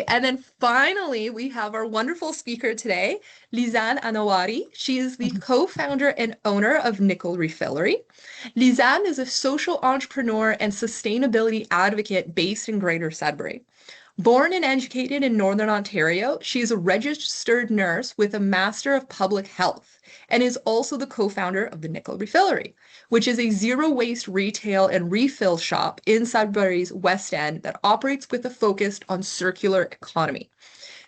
And then finally, we have our wonderful speaker today, Lizanne Anawari. She is the co-founder and owner of Nickel Refillery. Lizanne is a social entrepreneur and sustainability advocate based in Greater Sudbury. Born and educated in Northern Ontario, she is a registered nurse with a Master of Public Health and is also the co-founder of the Nickel Refillery, which is a zero-waste retail and refill shop in Sudbury's West End that operates with a focus on circular economy.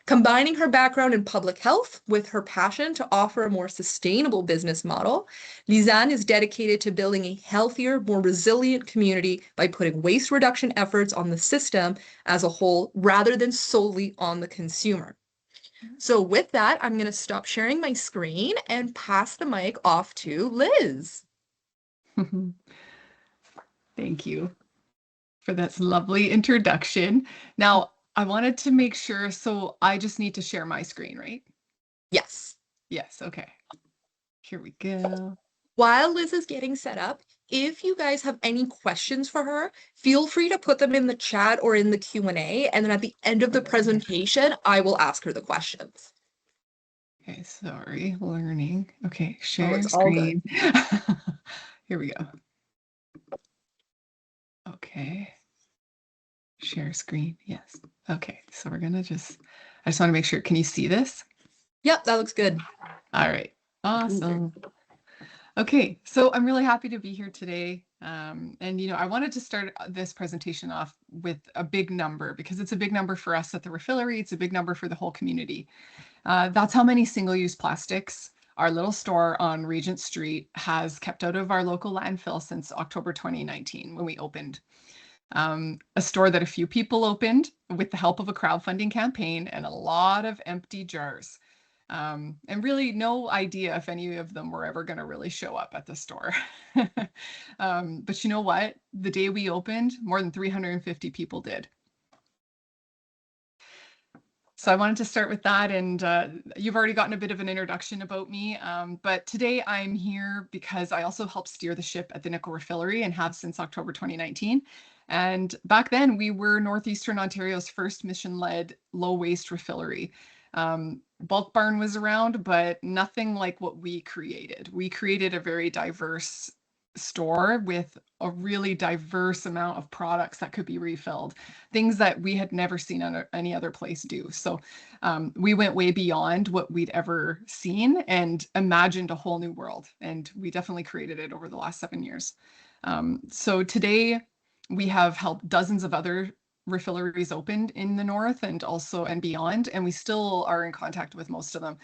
Combining her background in public health with her passion to offer a more sustainable business model, Lizanne is dedicated to building a healthier, more resilient community by putting waste reduction efforts on the system as a whole rather than solely on the consumer. So with that, I'm going to stop sharing my screen and pass the mic off to Liz. Thank you for that lovely introduction. Now, I wanted to make sure, so I just need to share my screen, right? Yes. Yes, okay. Here we go. While Liz is getting set up, if you guys have any questions for her, feel free to put them in the chat or in the Q&A, and then at the end of the presentation, I will ask her the questions. Okay, sorry, learning. Okay, Oh, share it's all good. screen. Here we go. Okay. Share screen, yes. Okay, so we're gonna I just want to make sure, can you see this? Yep, that looks good. All right, awesome. Okay, so I'm really happy to be here today. And, I wanted to start this presentation off with a big number because it's a big number for us at the Refillery. It's a big number for the whole community. That's how many single-use plastics our little store on Regent Street has kept out of our local landfill since October 2019 when we opened. A store that a few people opened with the help of a crowdfunding campaign and a lot of empty jars. And really no idea if any of them were ever going to really show up at the store. But you know what? The day we opened, more than 350 people did. So I wanted to start with that, and you've already gotten a bit of an introduction about me, but today I'm here because I also help steer the ship at the Nickel Refillery and have since October 2019. And back then we were Northeastern Ontario's first mission-led low-waste refillery. Bulk Barn was around, but nothing like what we created. We created a very diverse store with a really diverse amount of products that could be refilled, things that we had never seen on any other place do. So we went way beyond what we'd ever seen and imagined a whole new world. And we definitely created it over the last 7 years. So today we have helped dozens of other refilleries opened in the north and also and beyond, and we still are in contact with most of them.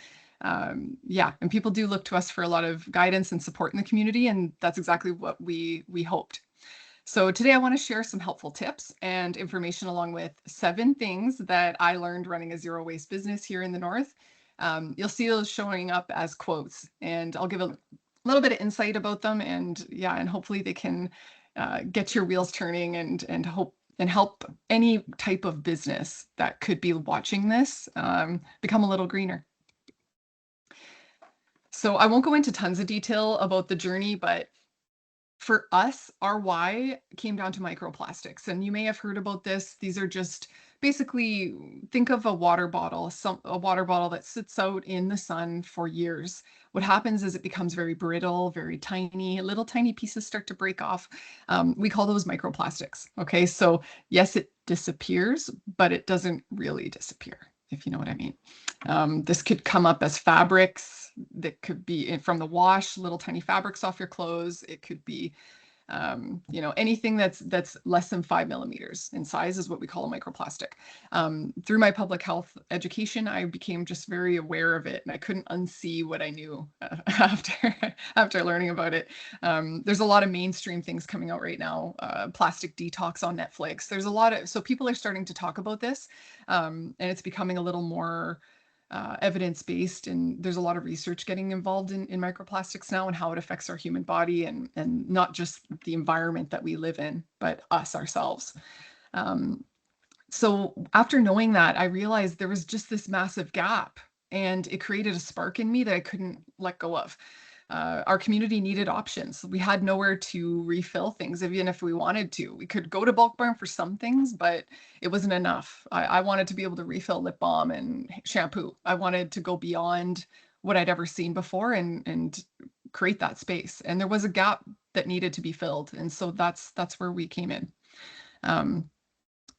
Yeah, and people do look to us for a lot of guidance and support in the community, and that's exactly what we hoped. So today I want to share some helpful tips and information along with 7 things that I learned running a zero waste business here in the north. You'll see those showing up as quotes, and I'll give a little bit of insight about them, and yeah, and hopefully they can get your wheels turning and help any type of business that could be watching this become a little greener. So I won't go into tons of detail about the journey, but for us, our why came down to microplastics. And you may have heard about this. These are just basically, think of a water bottle, a water bottle that sits out in the sun for years. What happens is it becomes very brittle, very tiny, little tiny pieces start to break off. We call those microplastics. Okay, so yes, it disappears, but it doesn't really disappear, if you know what I mean. This could come up as fabrics. That could be from the wash, little tiny fabrics off your clothes. It could be, anything that's less than 5 millimeters in size is what we call a microplastic. Through my public health education, I became just very aware of it, and I couldn't unsee what I knew after learning about it. There's a lot of mainstream things coming out right now. Plastic detox on Netflix. There's a lot of, so people are starting to talk about this, and it's becoming a little more evidence-based, and there's a lot of research getting involved in microplastics now and how it affects our human body and not just the environment that we live in, but us ourselves. So after knowing that, I realized there was just this massive gap, and it created a spark in me that I couldn't let go of. Our community needed options. We had nowhere to refill things, even if we wanted to. We could go to Bulk Barn for some things, but it wasn't enough. I wanted to be able to refill lip balm and shampoo. I wanted to go beyond what I'd ever seen before and create that space. And there was a gap that needed to be filled. And so that's where we came in.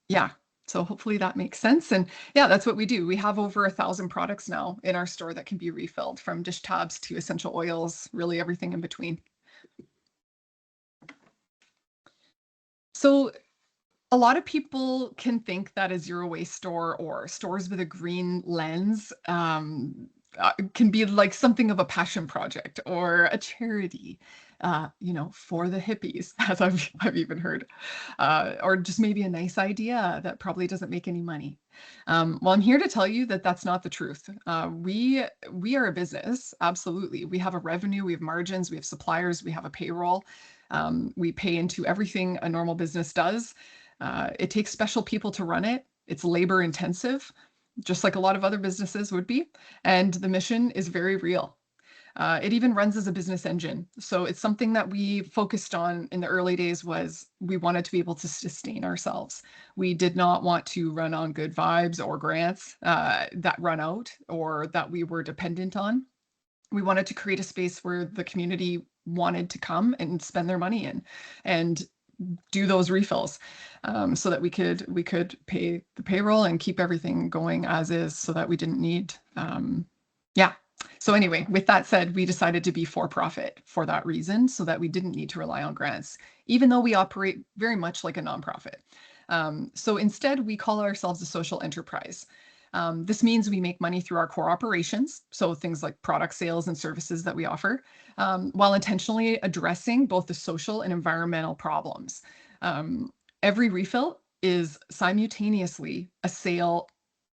Yeah. So hopefully that makes sense. And yeah, that's what we do. We have over 1,000 products now in our store that can be refilled, from dish tabs to essential oils, really everything in between. So a lot of people can think that a zero waste store or stores with a green lens can be like something of a passion project or a charity, for the hippies, as I've even heard, or just maybe a nice idea that probably doesn't make any money. Well, I'm here to tell you that that's not the truth. We are a business, absolutely. We have a revenue, we have margins, we have suppliers, we have a payroll. We pay into everything a normal business does. It takes special people to run it. It's labor intensive, just like a lot of other businesses would be. And the mission is very real. It even runs as a business engine. So it's something that we focused on in the early days. Was we wanted to be able to sustain ourselves. We did not want to run on good vibes or grants that run out or that we were dependent on. We wanted to create a space where the community wanted to come and spend their money in and do those refills, so that we could pay the payroll and keep everything going as is, so that we didn't need yeah. So anyway, with that said, we decided to be for profit for that reason, so that we didn't need to rely on grants, even though we operate very much like a nonprofit. So instead, we call ourselves a social enterprise. This means we make money through our core operations, so things like product sales and services that we offer, while intentionally addressing both the social and environmental problems. Every refill is simultaneously a sale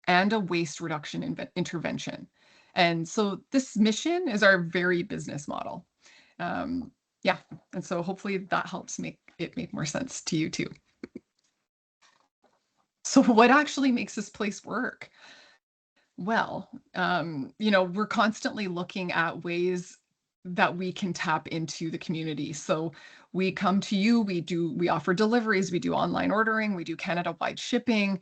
and a waste reduction intervention. And so this mission is our very business model. Yeah, and so hopefully that helps make more sense to you too. So what actually makes this place work? Well, we're constantly looking at ways that we can tap into the community. So we come to you, we offer deliveries, we do online ordering, we do Canada-wide shipping.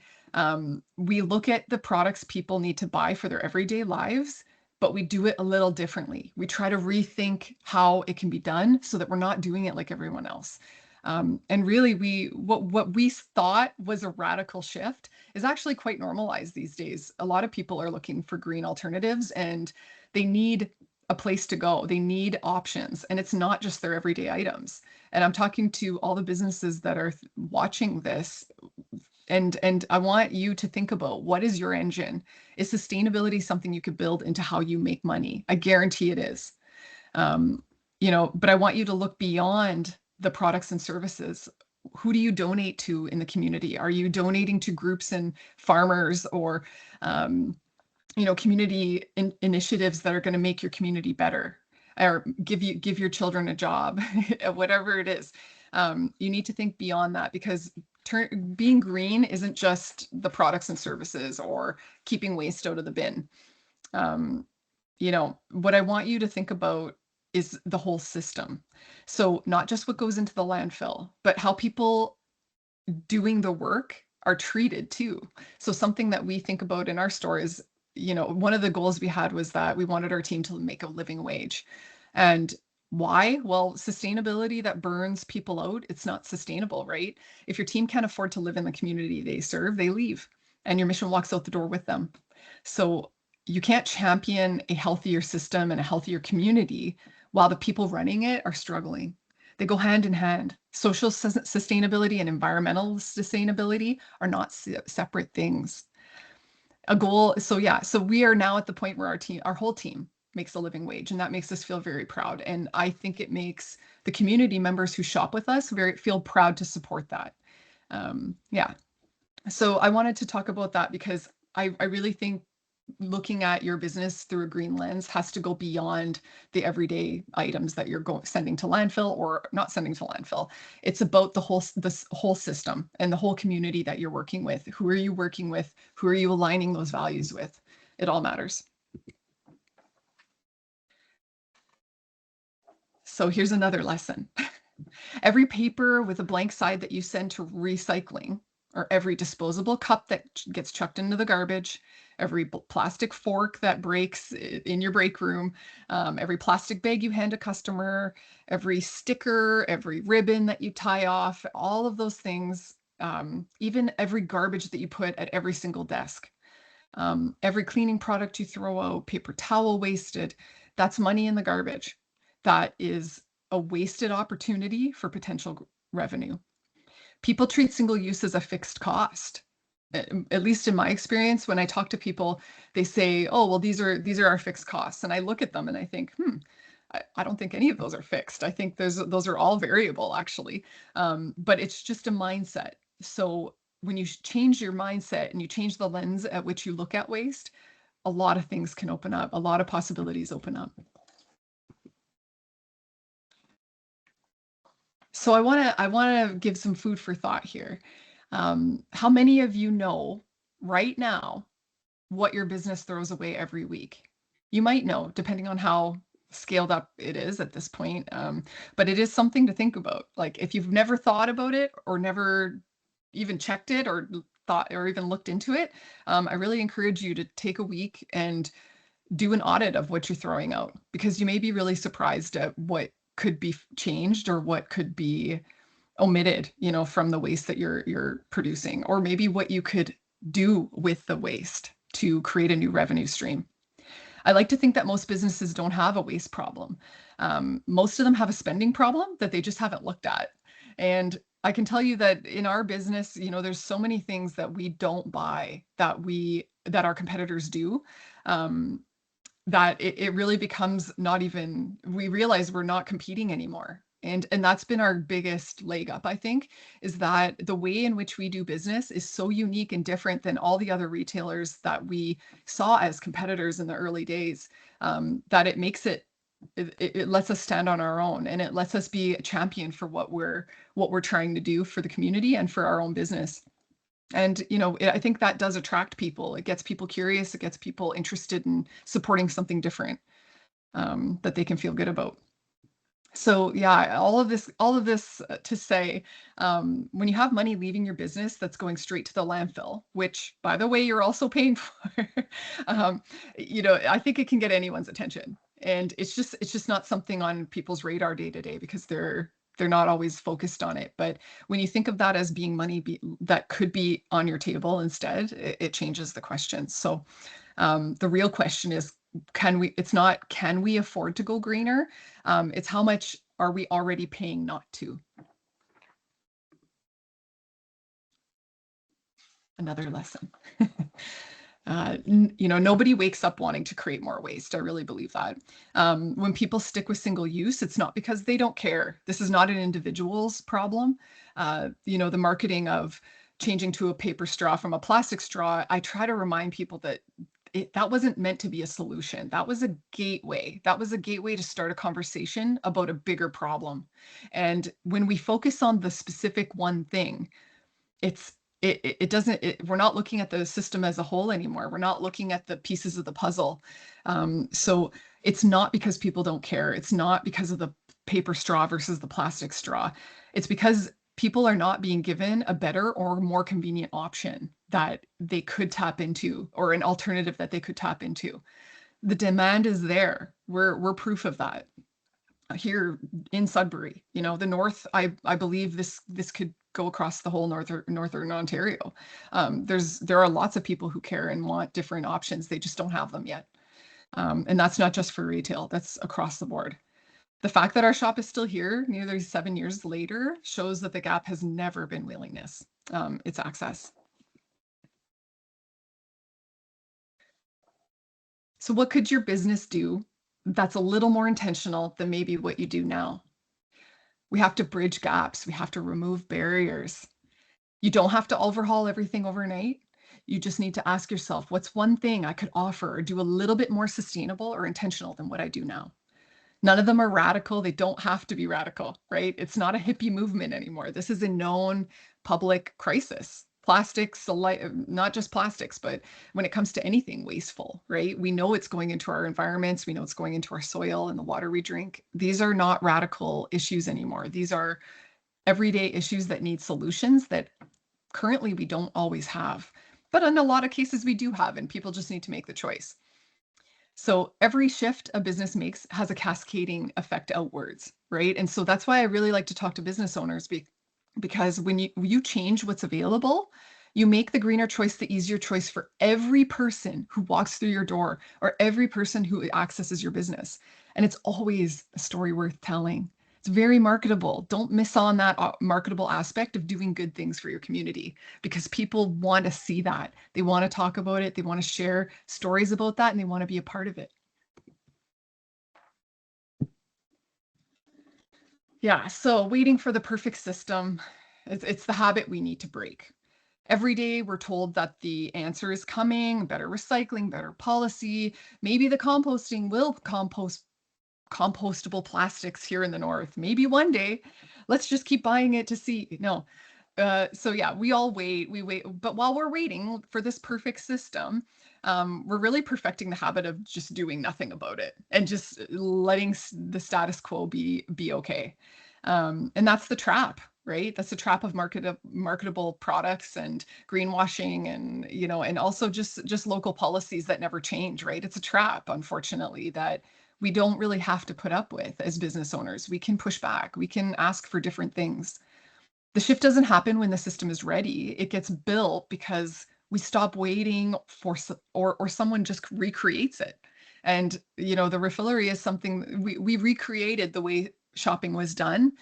We look at the products people need to buy for their everyday lives, but we do it a little differently. We try to rethink how it can be done so that we're not doing it like everyone else. And really, what we thought was a radical shift is actually quite normalized these days. A lot of people are looking for green alternatives, and they need a place to go. They need options, and it's not just their everyday items. And I'm talking to all the businesses that are watching this, and I want you to think about, what is your engine? Is sustainability something you could build into how you make money? I guarantee it is. But I want you to look beyond the products and services. Who do you donate to in the community? Are you donating to groups and farmers, or community initiatives that are going to make your community better, or give your children a job, whatever it is? You need to think beyond that, because being green isn't just the products and services or keeping waste out of the bin. What I want you to think about is the whole system. So not just what goes into the landfill, but how people doing the work are treated too. So something that we think about in our store is, one of the goals we had was that we wanted our team to make a living wage. And why? Well, sustainability that burns people out, it's not sustainable, right? If your team can't afford to live in the community they serve, they leave, and your mission walks out the door with them. So you can't champion a healthier system and a healthier community while the people running it are struggling. They go hand in hand. Social sustainability and environmental sustainability are not separate things. A goal. So yeah, so we are now at the point where our whole team makes a living wage, and that makes us feel very proud. And I think it makes the community members who shop with us feel proud to support that. Yeah. So I wanted to talk about that because I really think looking at your business through a green lens has to go beyond the everyday items that you're sending to landfill or not sending to landfill. It's about this whole system and the whole community that you're working with. Who are you working with? Who are you aligning those values with? It all matters. So here's another lesson. Every paper with a blank side that you send to recycling, or every disposable cup that gets chucked into the garbage, every plastic fork that breaks in your break room, every plastic bag you hand a customer, every sticker, every ribbon that you tie off, all of those things, even every garbage that you put at every single desk, every cleaning product you throw out, paper towel wasted, that's money in the garbage. That is a wasted opportunity for potential revenue. People treat single use as a fixed cost. At least in my experience, when I talk to people, they say, "Oh, well, these are our fixed costs," and I look at them and I think, I don't think any of those are fixed. I think those are all variable, actually. But it's just a mindset. So when you change your mindset and you change the lens at which you look at waste, a lot of things can open up. A lot of possibilities open up. So I want to give some food for thought here. How many of you know right now what your business throws away every week? You might know, depending on how scaled up it is at this point. But it is something to think about. Like if you've never thought about it or never even checked it or thought or even looked into it, I really encourage you to take a week and do an audit of what you're throwing out, because you may be really surprised at what could be changed or what could be omitted, from the waste that you're producing, or maybe what you could do with the waste to create a new revenue stream. I like to think that most businesses don't have a waste problem. Most of them have a spending problem that they just haven't looked at. And I can tell you that in our business, there's so many things that we don't buy that our competitors do. That it really becomes not even, we realize we're not competing anymore. And that's been our biggest leg up, I think, is that the way in which we do business is so unique and different than all the other retailers that we saw as competitors in the early days, that it makes it lets us stand on our own, and it lets us be a champion for what we're trying to do for the community and for our own business. And, I think that does attract people. It gets people curious. It gets people interested in supporting something different, that they can feel good about. So yeah, all of this to say, when you have money leaving your business that's going straight to the landfill, which by the way, you're also paying for, um, I think it can get anyone's attention. And it's just not something on people's radar day to day, because they're not always focused on it. But when you think of that as being money that could be on your table instead, it changes the question. So the real question is, it's not, can we afford to go greener? It's how much are we already paying not to? Another lesson. Nobody wakes up wanting to create more waste. I really believe that. When people stick with single use, it's not because they don't care. This is not an individual's problem. The marketing of changing to a paper straw from a plastic straw, I try to remind people that that wasn't meant to be a solution. That was a gateway. That was a gateway to start a conversation about a bigger problem. And when we focus on the specific one thing, it doesn't, we're not looking at the system as a whole anymore. We're not looking at the pieces of the puzzle. So it's not because people don't care. It's not because of the paper straw versus the plastic straw. It's because people are not being given a better or more convenient option that they could tap into, or an alternative that they could tap into. The demand is there. We're proof of that. Here in Sudbury, the north, I believe this could go across the whole northern Ontario. There are lots of people who care and want different options. They just don't have them yet. And that's not just for retail, that's across the board. The fact that our shop is still here nearly 7 years later shows that the gap has never been willingness. It's access. So what could your business do that's a little more intentional than maybe what you do now? We have to bridge gaps. We have to remove barriers. You don't have to overhaul everything overnight. You just need to ask yourself, what's one thing I could offer or do a little bit more sustainable or intentional than what I do now? None of them are radical. They don't have to be radical, right? It's not a hippie movement anymore. This is a known public crisis. Plastics, not just plastics, but when it comes to anything wasteful, right? We know it's going into our environments. We know it's going into our soil and the water we drink. These are not radical issues anymore. These are everyday issues that need solutions that currently we don't always have. But in a lot of cases we do have, and people just need to make the choice. So every shift a business makes has a cascading effect outwards, right? And so that's why I really like to talk to business owners because when you change what's available, you make the greener choice the easier choice for every person who walks through your door or every person who accesses your business. And it's always a story worth telling. It's very marketable. Don't miss on that marketable aspect of doing good things for your community because people want to see that. They want to talk about it. They want to share stories about that and they want to be a part of it. Yeah, so waiting for the perfect system, it's the habit we need to break. Every day we're told that the answer is coming, better recycling, better policy. Maybe the composting will compost compostable plastics here in the north. Maybe one day. Let's just keep buying it to see. No. So yeah, we all wait, we wait. But while we're waiting for this perfect system, we're really perfecting the habit of just doing nothing about it and just letting the status quo be okay. And that's the trap, right? That's the trap of marketable products and greenwashing and, and also just local policies that never change, right? It's a trap, unfortunately, that we don't really have to put up with as business owners. We can push back. We can ask for different things. The shift doesn't happen when the system is ready. It gets built because we stop waiting for or someone just recreates it. And the refillery is something we recreated the way shopping was done.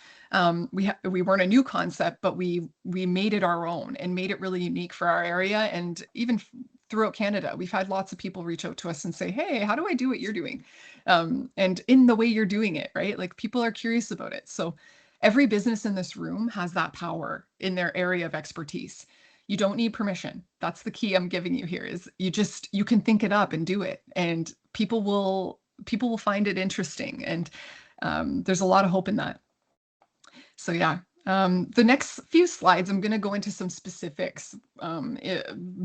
We weren't a new concept, but we made it our own and made it really unique for our area and even throughout Canada. We've had lots of people reach out to us and say, "Hey, how do I do what you're doing?" And in the way you're doing it, right? Like people are curious about it. So every business in this room has that power in their area of expertise. You don't need permission. That's the key I'm giving you here is you can think it up and do it. And people will find it interesting. And there's a lot of hope in that. So yeah, the next few slides, I'm going to go into some specifics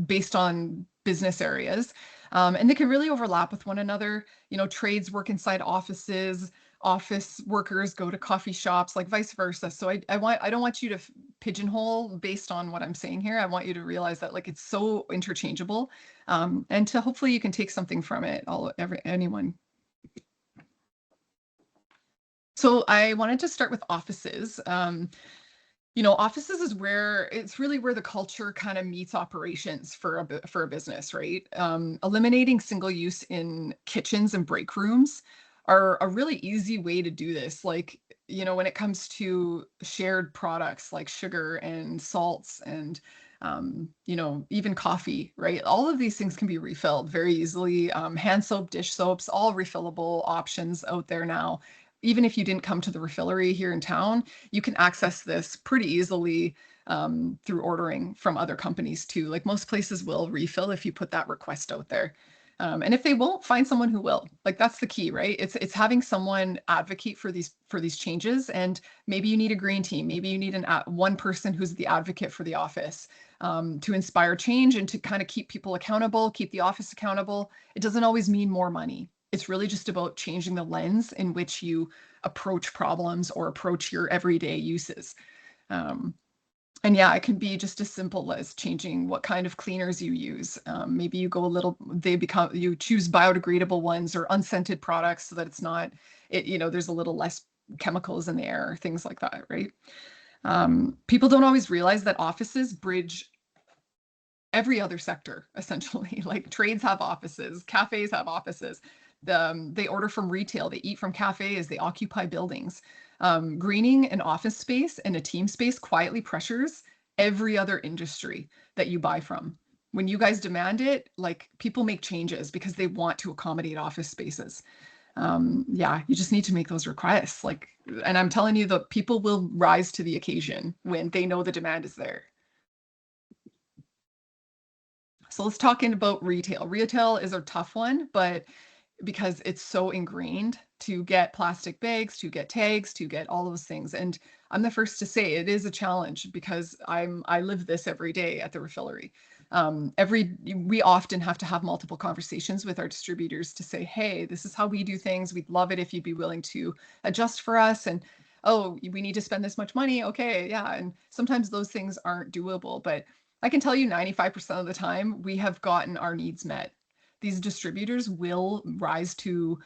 based on business areas. And they can really overlap with one another. Trades work inside offices, office workers go to coffee shops, like vice versa. So I don't want you to pigeonhole based on what I'm saying here. I want you to realize that like it's so interchangeable, and to hopefully you can take something from it. Anyone. So I wanted to start with offices. Offices is it's really where the culture kind of meets operations for a business, right? Eliminating single use in kitchens and break rooms are a really easy way to do this. Like, when it comes to shared products like sugar and salts and, even coffee, right? All of these things can be refilled very easily. Hand soap, dish soaps, all refillable options out there now. Even if you didn't come to the refillery here in town, you can access this pretty easily through ordering from other companies too. Like most places will refill if you put that request out there. And if they won't, find someone who will. Like that's the key, right? It's having someone advocate for these changes. And maybe you need a green team. Maybe you need one person who's the advocate for the office to inspire change and to kind of keep people accountable, keep the office accountable. It doesn't always mean more money. It's really just about changing the lens in which you approach problems or approach your everyday uses. And yeah, it can be just as simple as changing what kind of cleaners you use. Maybe you you choose biodegradable ones or unscented products so that there's a little less chemicals in the air, things like that, right? People don't always realize that offices bridge every other sector, essentially. Like trades have offices, cafes have offices. They order from retail, they eat from cafes, they occupy buildings. Greening an office space and a team space quietly pressures every other industry that you buy from. When you guys demand it, like people make changes because they want to accommodate office spaces. Yeah, you just need to make those requests. And I'm telling you, the people will rise to the occasion when they know the demand is there. So let's talk about retail. Retail is a tough one, but because it's so ingrained to get plastic bags, to get tags, to get all those things. And I'm the first to say it is a challenge because I live this every day at the refillery. We often have to have multiple conversations with our distributors to say, hey, this is how we do things. We'd love it if you'd be willing to adjust for us. And oh, we need to spend this much money. Okay, yeah. And sometimes those things aren't doable, but I can tell you 95% of the time we have gotten our needs met. These distributors will rise to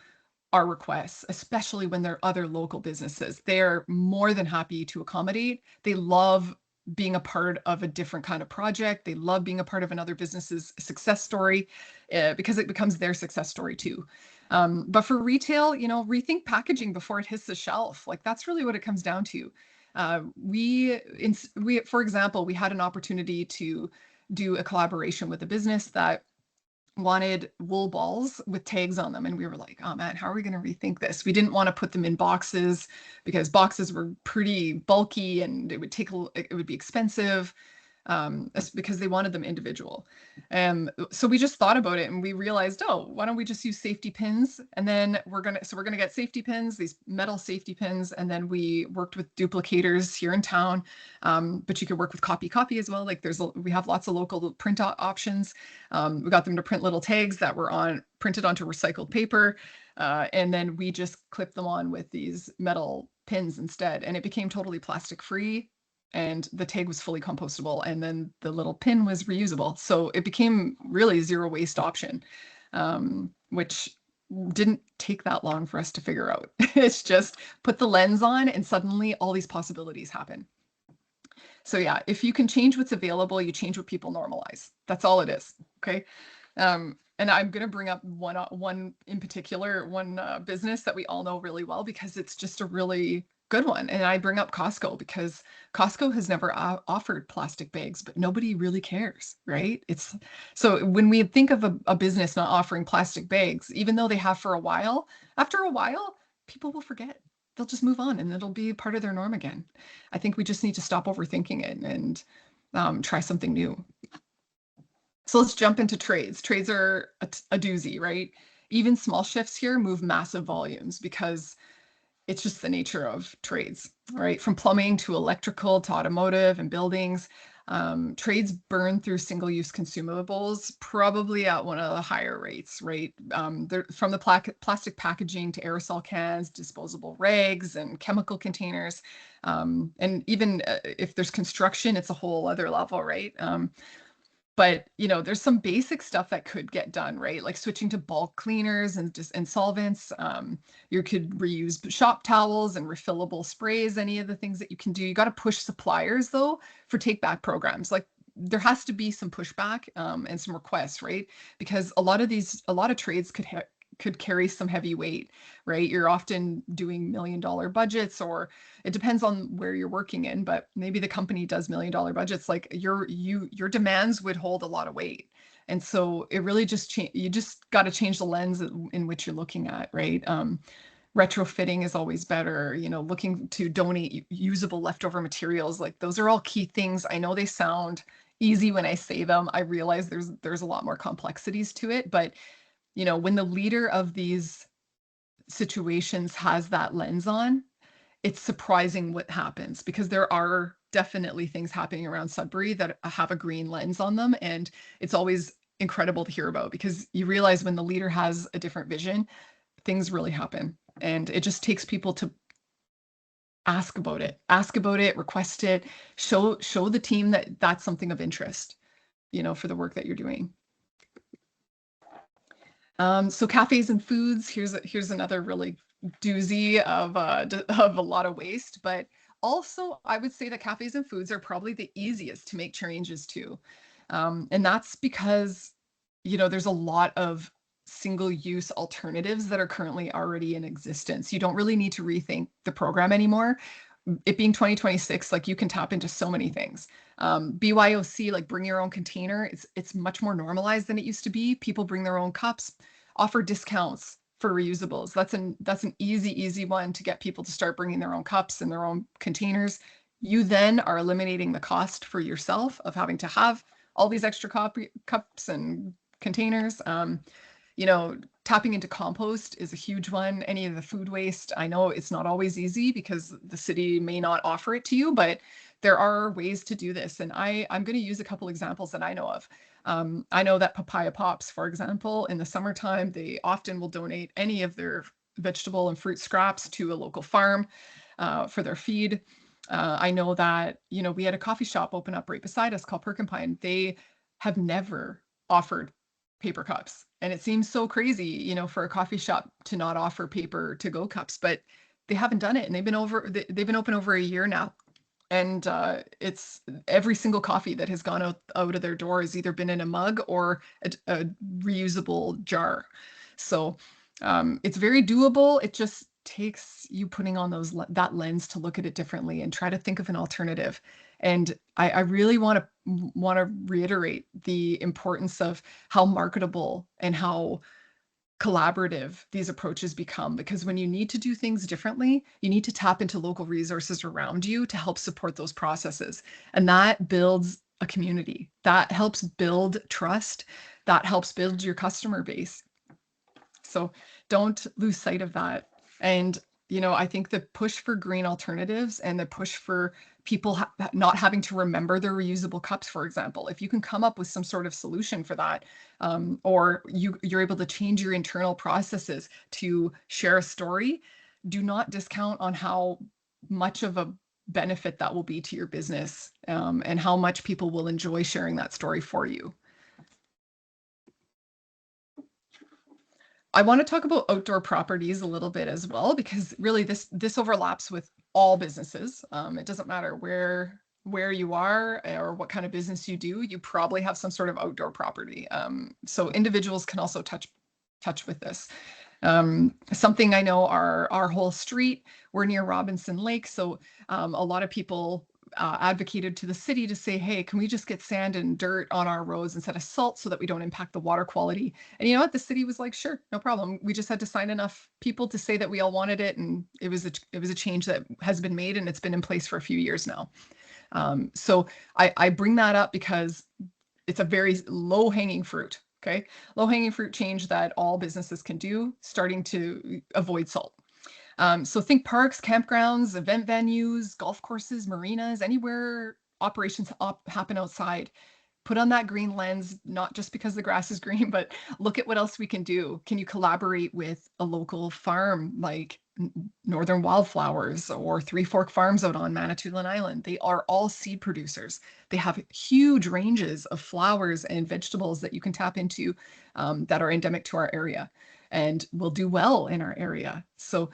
our requests, especially when they're other local businesses. They're more than happy to accommodate. They love being a part of a different kind of project. They love being a part of another business's success story because it becomes their success story too. But for retail, rethink packaging before it hits the shelf. Like that's really what it comes down to. For example, we had an opportunity to do a collaboration with a business that wanted wool balls with tags on them. And we were like, oh man, how are we going to rethink this? We didn't want to put them in boxes because boxes were pretty bulky and it would be expensive because they wanted them individual. So we just thought about it and we realized, oh, why don't we just use safety pins? And then we're gonna get safety pins, these metal safety pins, and then we worked with duplicators here in town. But you could work with copy as well. Like we have lots of local print options. We got them to print little tags that were printed onto recycled paper. And then we just clipped them on with these metal pins instead. And it became totally plastic free. And the tag was fully compostable, and then the little pin was reusable. So it became really zero waste option, which didn't take that long for us to figure out. It's just put the lens on and suddenly all these possibilities happen. So yeah, if you can change what's available, you change what people normalize. That's all it is. Okay. And I'm going to bring up one in particular, one business that we all know really well because it's just a really good one. And I bring up Costco because Costco has never offered plastic bags, but nobody really cares, right? So when we think of a business not offering plastic bags, even though they have for a while, after a while, people will forget. They'll just move on and it'll be part of their norm again. I think we just need to stop overthinking it and try something new. So let's jump into trades. Trades are a doozy, right? Even small shifts here move massive volumes because it's just the nature of trades, right? From plumbing to electrical to automotive and buildings, trades burn through single-use consumables probably at one of the higher rates, right? From the plastic packaging to aerosol cans, disposable rags and chemical containers. And even if there's construction, it's a whole other level, right? But there's some basic stuff that could get done, right? Like switching to bulk cleaners and solvents. You could reuse shop towels and refillable sprays, any of the things that you can do. You got to push suppliers though for take back programs. Like there has to be some pushback and some requests, right? Because a lot of trades could carry some heavy weight, right? You're often doing $1 million budgets, or it depends on where you're working in, but maybe the company does $1 million budgets. Like your demands would hold a lot of weight. And so it really you just got to change the lens in which you're looking at, right? Retrofitting is always better, looking to donate usable leftover materials. Like those are all key things. I know they sound easy when I say them. I realize there's a lot more complexities to it, but when the leader of these situations has that lens on, it's surprising what happens because there are definitely things happening around Sudbury that have a green lens on them. And it's always incredible to hear about because you realize when the leader has a different vision, things really happen. And it just takes people to ask about it, request it, show the team that that's something of interest, for the work that you're doing. So cafes and foods, here's another really doozy of a lot of waste, but also I would say that cafes and foods are probably the easiest to make changes to. And that's because, there's a lot of single-use alternatives that are currently already in existence. You don't really need to rethink the program anymore. It being 2026, like you can tap into so many things. BYOC, like bring your own container, it's much more normalized than it used to be. People bring their own cups, offer discounts for reusables. That's an easy one to get people to start bringing their own cups and their own containers. You then are eliminating the cost for yourself of having to have all these extra cups and containers. Tapping into compost is a huge one. Any of the food waste, I know it's not always easy because the city may not offer it to you, but there are ways to do this. And I'm going to use a couple examples that I know of. I know that Papaya Pops, for example, in the summertime, they often will donate any of their vegetable and fruit scraps to a local farm for their feed. I know that, we had a coffee shop open up right beside us called Perkins. They have never offered paper cups. And it seems so crazy, for a coffee shop to not offer paper to-go cups, but they haven't done it. And they've been open over a year now. And it's every single coffee that has gone out of their door has either been in a mug or a reusable jar. So it's very doable. It just takes you putting on that lens to look at it differently and try to think of an alternative. And I really want to reiterate the importance of how marketable and how collaborative these approaches become, because when you need to do things differently, you need to tap into local resources around you to help support those processes. And that builds a community. That helps build trust. That helps build your customer base. So don't lose sight of that. And, I think the push for green alternatives and the push for people not having to remember their reusable cups, for example, if you can come up with some sort of solution for that, or you're able to change your internal processes to share a story, do not discount on how much of a benefit that will be to your business, and how much people will enjoy sharing that story for you. I want to talk about outdoor properties a little bit as well, because really this overlaps with all businesses. It doesn't matter where you are or what kind of business you do, you probably have some sort of outdoor property. So individuals can also touch with this. Something I know, our whole street, we're near Robinson Lake, so a lot of people advocated to the city to say, hey, can we just get sand and dirt on our roads instead of salt so that we don't impact the water quality? And you know what? The city was like, sure, no problem. We just had to sign enough people to say that we all wanted it. And it was a change that has been made, and it's been in place for a few years now. So I bring that up because it's a very low hanging fruit. Okay. Low hanging fruit change that all businesses can do, starting to avoid salt. So think parks, campgrounds, event venues, golf courses, marinas, anywhere operations happen outside. Put on that green lens, not just because the grass is green, but look at what else we can do. Can you collaborate with a local farm like Northern Wildflowers or Three Fork Farms out on Manitoulin Island? They are all seed producers. They have huge ranges of flowers and vegetables that you can tap into, that are endemic to our area and will do well in our area. So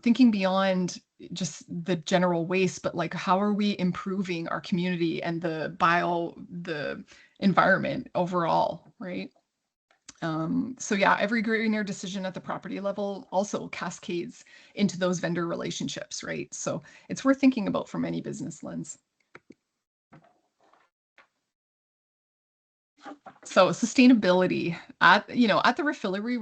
thinking beyond just the general waste, but like, how are we improving our community and the environment overall, right? So yeah, every greener decision at the property level also cascades into those vendor relationships, right? So it's worth thinking about from any business lens. So sustainability at the Refillery,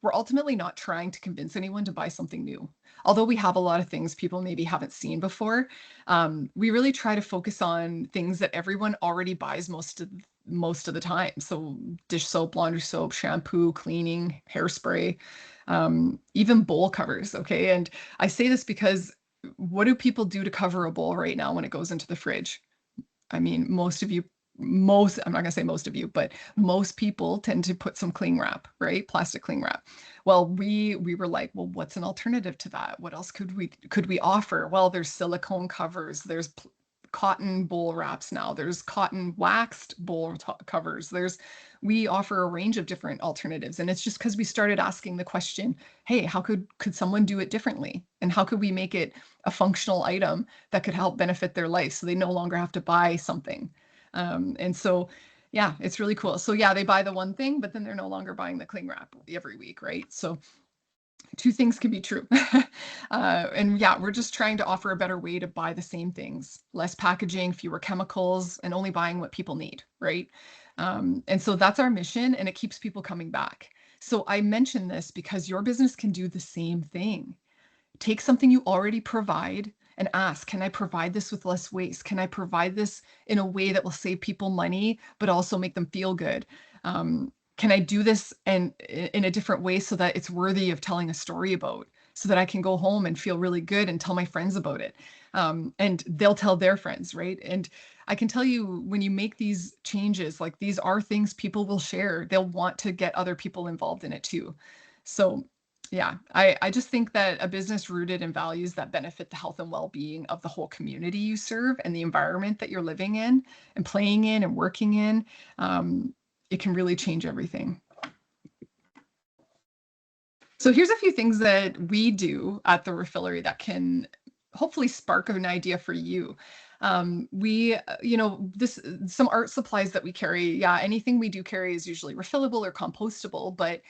we're ultimately not trying to convince anyone to buy something new. Although we have a lot of things people maybe haven't seen before, we really try to focus on things that everyone already buys most of the time. So dish soap, laundry soap, shampoo, cleaning, hairspray, even bowl covers. Okay. And I say this because what do people do to cover a bowl right now when it goes into the fridge? I mean, I'm not gonna say most of you, but most people tend to put some cling wrap, right? Plastic cling wrap. Well, we were like, well, what's an alternative to that? What else could we offer? Well, there's silicone covers, there's cotton bowl wraps now, there's cotton waxed bowl covers. We offer a range of different alternatives. And it's just because we started asking the question, hey, how could someone do it differently? And how could we make it a functional item that could help benefit their life so they no longer have to buy something? And so, yeah, it's really cool. So yeah, they buy the one thing, but then they're no longer buying the cling wrap every week, right? So two things can be true. And yeah, we're just trying to offer a better way to buy the same things, less packaging, fewer chemicals, and only buying what people need, right? And so that's our mission, and it keeps people coming back. So I mention this because your business can do the same thing. Take something you already provide and ask, can I provide this with less waste? Can I provide this in a way that will save people money, but also make them feel good? can I do this and in a different way so that it's worthy of telling a story about, so that I can go home and feel really good and tell my friends about it. And they'll tell their friends, right? And I can tell you, when you make these changes, like, these are things people will share. They'll want to get other people involved in it too. So yeah, I just think that a business rooted in values that benefit the health and well-being of the whole community you serve and the environment that you're living in and playing in and working in, it can really change everything. So here's a few things that we do at the Refillery that can hopefully spark an idea for you. We, some art supplies that we carry, yeah, anything we do carry is usually refillable or compostable, but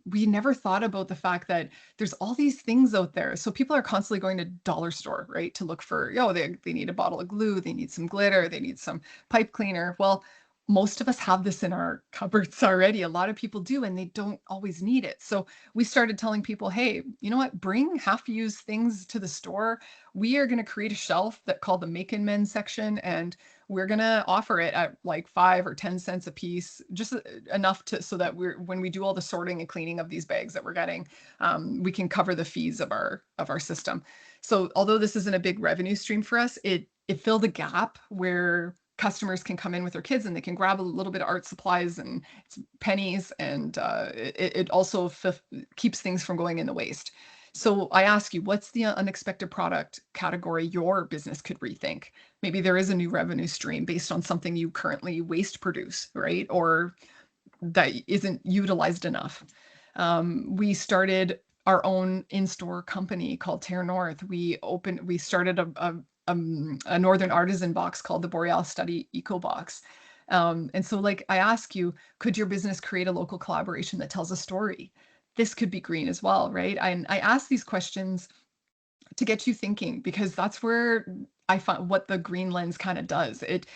we never thought about the fact that there's all these things out there. So people are constantly going to dollar store, right, to look for, they need a bottle of glue, they need some glitter, they need some pipe cleaner. Well, most of us have this in our cupboards already. A lot of people do, and they don't always need it. So we started telling people, hey, you know what? Bring half-used things to the store. We are going to create a shelf that called the Make and Mend section, and we're going to offer it at like 5 or 10 cents a piece, just enough to so that when we do all the sorting and cleaning of these bags that we're getting, we can cover the fees of our system. So although this isn't a big revenue stream for us, it filled a gap where customers can come in with their kids and they can grab a little bit of art supplies and it's pennies, and it also keeps things from going in the waste. So I ask you, what's the unexpected product category your business could rethink? Maybe there is a new revenue stream based on something you currently waste produce, right? Or that isn't utilized enough. We started our own in-store company called Terre North. We started a northern artisan box called the Boreal Study Eco Box. And so, like, I ask you, could your business create a local collaboration that tells a story? This could be green as well, right? And I ask these questions to get you thinking, because that's where I find what the green lens kind of does. It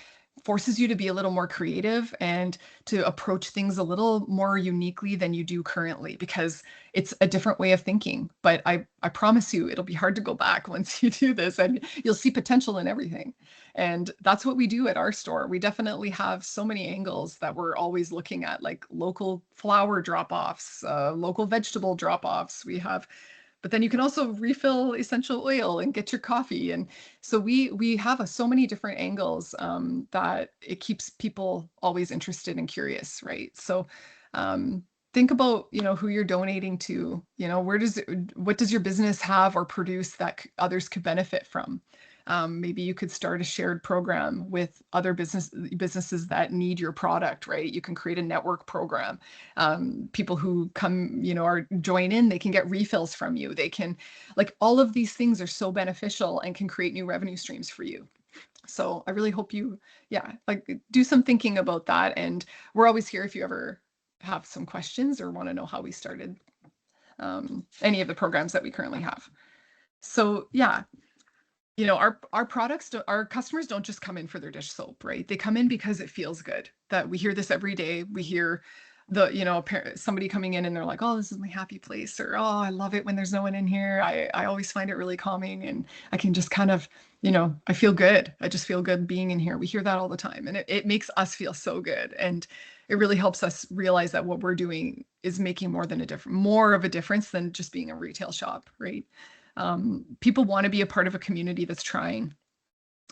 forces you to be a little more creative and to approach things a little more uniquely than you do currently, because it's a different way of thinking. But I promise you, it'll be hard to go back once you do this, and you'll see potential in everything. And that's what we do at our store. We definitely have so many angles that we're always looking at, like local flower drop-offs, local vegetable drop-offs. But then you can also refill essential oil and get your coffee. And so we have so many different angles, that it keeps people always interested and curious, right? So think about, who you're donating to, what does your business have or produce that others could benefit from? Maybe you could start a shared program with other businesses that need your product, right? You can create a network program. People who come, or join in, they can get refills from you. They can, like, all of these things are so beneficial and can create new revenue streams for you. So I really hope you, like, do some thinking about that. And we're always here if you ever have some questions or want to know how we started any of the programs that we currently have. So yeah, our products, our customers don't just come in for their dish soap, right? They come in because it feels good. That we hear this every day. We hear somebody coming in and they're like, oh, this is my happy place, or, oh, I love it when there's no one in here. I always find it really calming, and I can just kind of, I feel good. I just feel good being in here. We hear that all the time, and it makes us feel so good. And it really helps us realize that what we're doing is making more of a difference than just being a retail shop, right? People want to be a part of a community that's trying.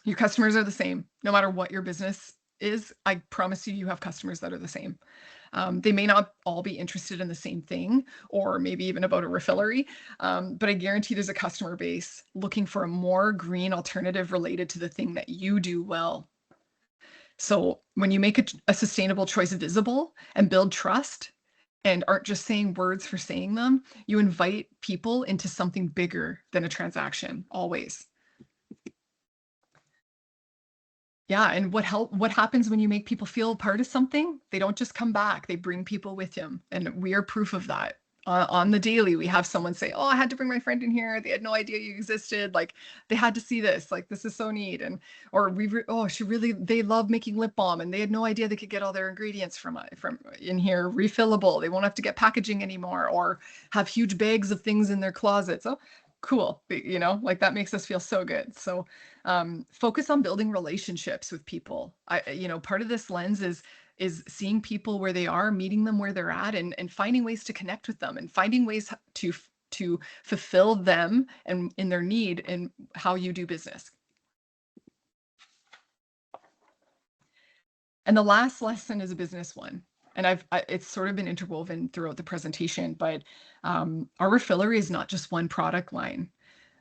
Your customers are the same, no matter what your business is. I promise you, you have customers that are the same. They may not all be interested in the same thing, or maybe even about a refillery, but I guarantee there's a customer base looking for a more green alternative related to the thing that you do well. So when you make a sustainable choice visible and build trust, and aren't just saying words for saying them, you invite people into something bigger than a transaction, always. Yeah, and what happens when you make people feel part of something? They don't just come back, they bring people with them. And we are proof of that. On the daily, we have someone say, oh, I had to bring my friend in here. They had no idea you existed. Like, they had to see this. Like, this is so neat. And or they love making lip balm, and they had no idea they could get all their ingredients from in here, refillable. They won't have to get packaging anymore, or have huge bags of things in their closet. So cool, like, that makes us feel so good. So focus on building relationships with people. Part of this lens is is seeing people where they are, meeting them where they're at, and finding ways to connect with them and finding ways to fulfill them and in their need and how you do business. And the last lesson is a business one. And it's sort of been interwoven throughout the presentation, but our refillery is not just one product line.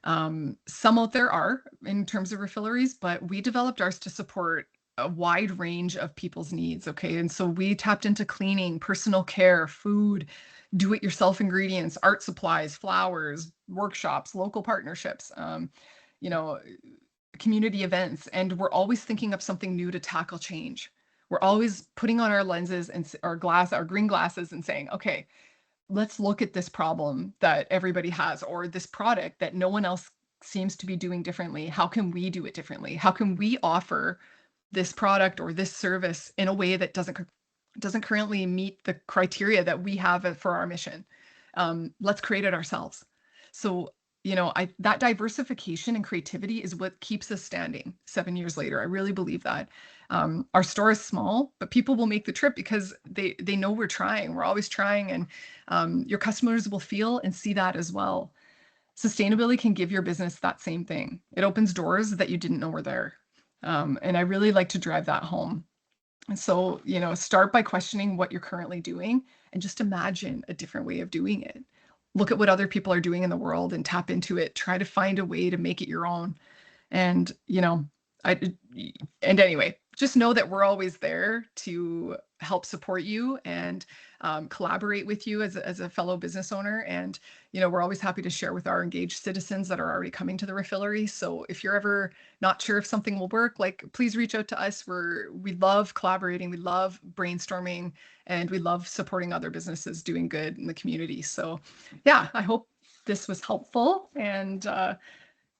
Some out there are in terms of refilleries, but we developed ours to support a wide range of people's needs. Okay. And so we tapped into cleaning, personal care, food, do-it-yourself ingredients, art supplies, flowers, workshops, local partnerships, you know, community events. And we're always thinking of something new to tackle change. We're always putting on our lenses and our green glasses and saying, okay, let's look at this problem that everybody has, or this product that no one else seems to be doing differently. How can we do it differently? How can we offer this product or this service in a way that doesn't currently meet the criteria that we have for our mission? Let's create it ourselves. So, that diversification and creativity is what keeps us standing 7 years later. I really believe that. Our store is small, but people will make the trip because they know we're trying. We're always trying, and your customers will feel and see that as well. Sustainability can give your business that same thing. It opens doors that you didn't know were there. And I really like to drive that home. And so, start by questioning what you're currently doing and just imagine a different way of doing it. Look at what other people are doing in the world and tap into it. Try to find a way to make it your own. And, anyway, just know that we're always there to help support you and collaborate with you as a fellow business owner. And, we're always happy to share with our engaged citizens that are already coming to the refillery. So if you're ever not sure if something will work, please reach out to us. We love collaborating. We love brainstorming, and we love supporting other businesses doing good in the community. So yeah, I hope this was helpful, and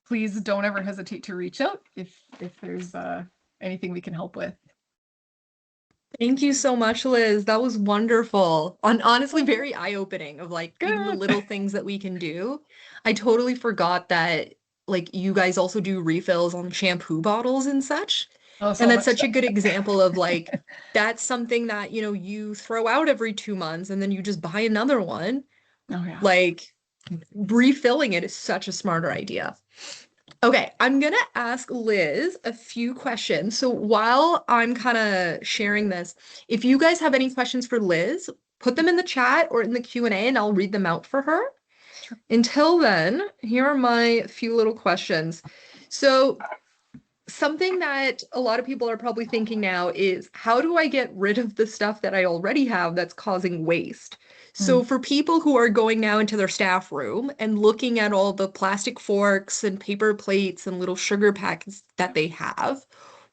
please don't ever hesitate to reach out if there's anything we can help with. Thank you so much, Liz. That was wonderful. Honestly, very eye-opening of even the Good. little things that we can do. I totally forgot that you guys also do refills on shampoo bottles and such. Oh, And so that's much such a stuff. good example of that's something that, you throw out every 2 months and then you just buy another one. Oh yeah. Like refilling it is such a smarter idea. Okay, I'm gonna ask Liz a few questions. So while I'm kind of sharing this, if you guys have any questions for Liz, put them in the chat or in the Q&A and I'll read them out for her. Sure. Until then, here are my few little questions. So something that a lot of people are probably thinking now is, how do I get rid of the stuff that I already have that's causing waste? So for people who are going now into their staff room and looking at all the plastic forks and paper plates and little sugar packets that they have,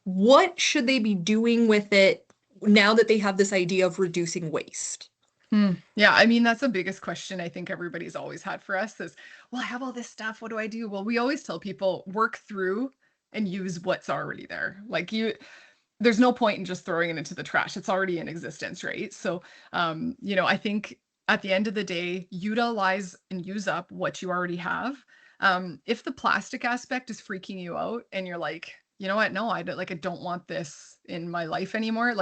what should they be doing with it now that they have this idea of reducing waste? Yeah, I mean, that's the biggest question I think everybody's always had for us is, well, I have all this stuff. What do I do? Well, we always tell people work through and use what's already there. There's no point in just throwing it into the trash. It's already in existence, right? So, I think at the end of the day, utilize and use up what you already have. If the plastic aspect is freaking you out and you're like, you know what? No, I don't want this in my life anymore.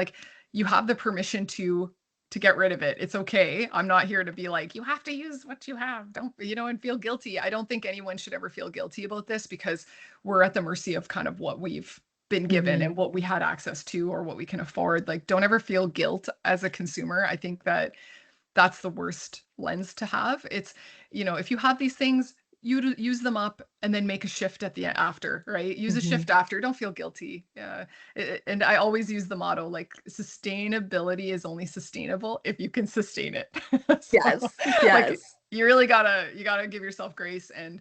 You have the permission to get rid of it. It's okay. I'm not here to be like, you have to use what you have. Don't, and feel guilty. I don't think anyone should ever feel guilty about this because we're at the mercy of kind of what we've been given and what we had access to or what we can afford. Don't ever feel guilt as a consumer. I think that that's the worst lens to have. It's, if you have these things, you use them up and then make a shift at the after, right? Use a shift after. Don't feel guilty. And I always use the motto sustainability is only sustainable if you can sustain it. So, Yes, yes. you really gotta give yourself grace and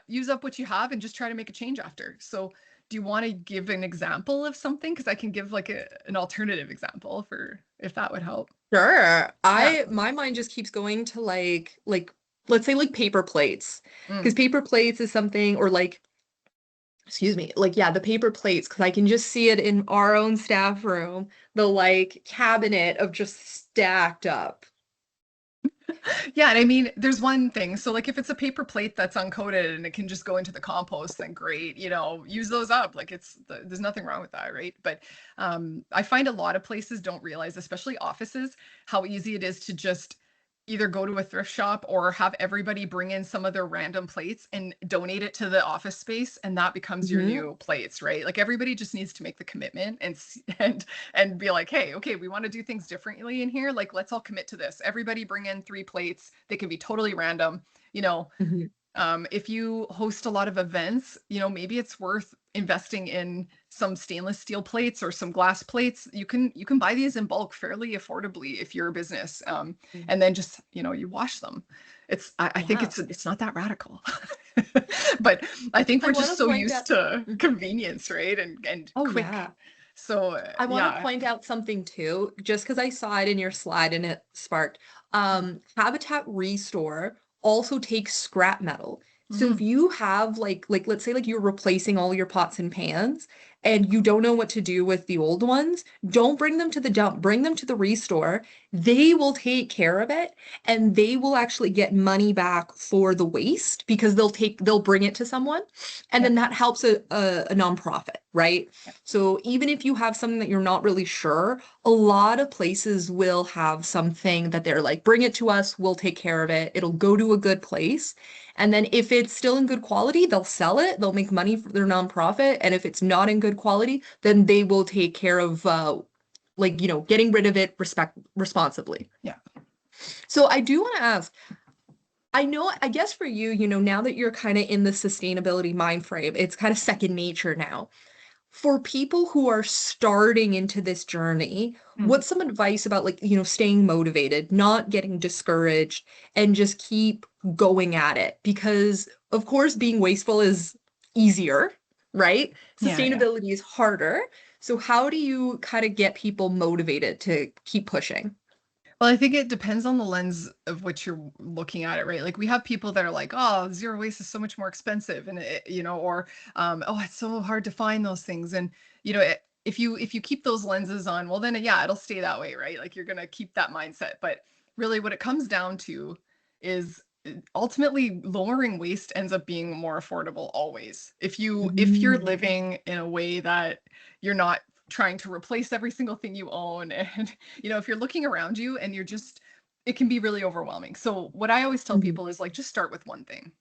use up what you have and just try to make a change after. So do you want to give an example of something? Because I can give an alternative example for if that would help. Sure. Yeah. My mind just keeps going to let's say paper plates. Because Mm. paper plates is something, or excuse me, the paper plates, because I can just see it in our own staff room, the cabinet of just stacked up. Yeah, and I mean, there's one thing. So, like, if it's a paper plate that's uncoated and it can just go into the compost, then great, use those up. Like, there's nothing wrong with that, right? But I find a lot of places don't realize, especially offices, how easy it is to just either go to a thrift shop or have everybody bring in some of their random plates and donate it to the office space, and that becomes your Mhm. new plates, right? Like, everybody just needs to make the commitment and be like, hey, okay, we want to do things differently in here. Like, let's all commit to this. Everybody bring in 3 plates. They can be totally random. You know, Mhm. if you host a lot of events, maybe it's worth investing in some stainless steel plates or some glass plates. You can buy these in bulk fairly affordably if you're a business, and then just you wash them. I think Yeah. it's not that radical, but I think I we're want just to so point used out. to Mhm. convenience, right? And Oh, quick. yeah. So I want to yeah. point out something too, just because I saw it in your slide and it sparked. Habitat Restore also takes scrap metal. So if Hmm. you have like let's say like you're replacing all your pots and pans and you don't know what to do with the old ones, don't bring them to the dump, bring them to the Restore. They will take care of it and they will actually get money back for the waste because they'll bring it to someone and Yeah. then that helps a nonprofit, right? Yeah. So even if you have something that you're not really sure, a lot of places will have something that they're like, bring it to us, we'll take care of it. It'll go to a good place. And then if it's still in good quality, they'll sell it, they'll make money for their nonprofit. And if it's not in good quality, then they will take care of getting rid of it responsibly. Yeah. So I do want to ask, I know, I guess for you, now that you're kind of in the sustainability mind frame, it's kind of second nature now. For people who are starting into this journey, Mm. what's some advice about staying motivated, not getting discouraged, and just keep going at it? Because of course, being wasteful is easier, right? Yeah. Yeah. Sustainability is harder. So how do you kind of get people motivated to keep pushing? Well, I think it depends on the lens of which you're looking at it, right? Like, we have people that are like, "Oh, zero waste is so much more expensive," and or "Oh, it's so hard to find those things." And if you keep those lenses on, well, then yeah, it'll stay that way, right? Like, you're gonna keep that mindset. But really, what it comes down to is ultimately lowering waste ends up being more affordable always. If you're Mhm. living in a way that you're not trying to replace every single thing you own, and if you're looking around you and it can be really overwhelming. So what I always tell Mhm. people is, like, just start with one thing.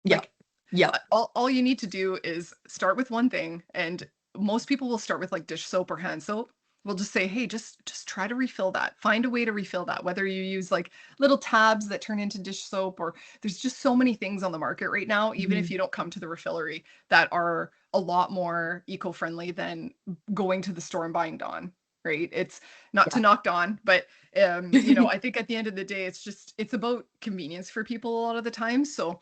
Yeah. Like, Yeah. all you need to do is start with one thing, and most people will start with, like, dish soap or hand soap. We'll just say, hey, just try to refill that. Find a way to refill that, whether you use like little tabs that turn into dish soap, or there's just so many things on the market right now, even if Mhm. you don't come to the refillery, that are a lot more eco-friendly than going to the store and buying Dawn, right? It's not to Yeah. knock Dawn, but I think at the end of the day, it's about convenience for people a lot of the time. So